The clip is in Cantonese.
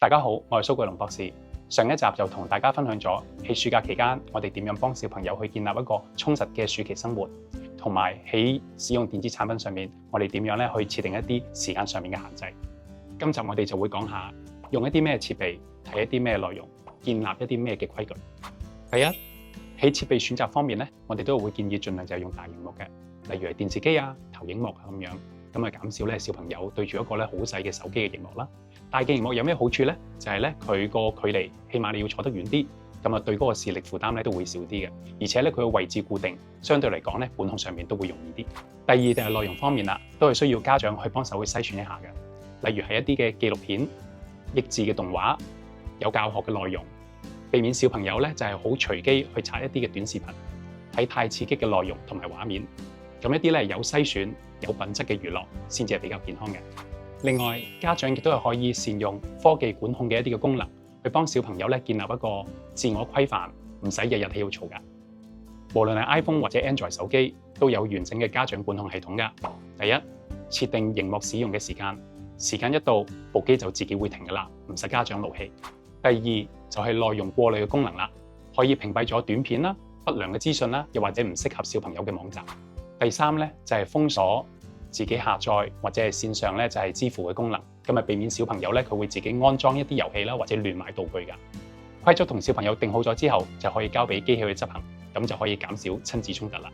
大家好，我係蘇桂龍博士。上一集就同大家分享咗喺暑假期間，我哋點樣幫小朋友去建立一個充實嘅暑期生活，同埋喺使用電子產品上面，我哋點樣咧去設定一啲時間上面嘅限制。今集我哋就會講下用一啲咩設備睇一啲咩內容，建立一啲咩嘅規矩。第一，喺設備選擇方面咧，我哋都會建議盡量就係用大螢幕嘅，例如係電視機啊、投影幕啊咁樣，咁啊減少咧小朋友對住一個咧好細嘅手機嘅螢幕啦。大嘅螢幕有咩好處咧？就係咧佢個距離，起碼你要坐得遠啲，咁啊對嗰個視力負擔咧都會少啲嘅。而且咧佢個位置固定，相對嚟講咧管控上面都會容易啲。第二就係內容方面啦，都係需要家長去幫手去篩選一下嘅。例如係一啲嘅紀錄片、益智嘅動畫、有教學嘅內容，避免小朋友咧就係好隨機去刷一啲嘅短視頻，睇太刺激嘅內容同埋畫面。咁一啲咧有篩選、有品質嘅娛樂，先至係比較健康嘅。另外，家長亦都係可以善用科技管控嘅一啲嘅功能，去幫小朋友咧建立一個自我規範，唔使日日喺度嘈㗎。無論係 iPhone 或者 Android 手機，都有完整嘅家長管控系統㗎。第一，設定螢幕使用嘅時間，時間一到，部機就自己會停㗎啦，唔使家長勞氣。第二就係內容過濾嘅功能啦，可以屏蔽咗短片啦、不良嘅資訊啦，又或者唔適合小朋友嘅網站。第三咧就係封鎖自己下載或者係線上咧就係支付嘅功能，咁啊避免小朋友咧佢會自己安裝一啲遊戲啦，或者亂買道具㗎。規則同小朋友定好咗之後，就可以交俾機器去執行，咁就可以減少親子衝突啦。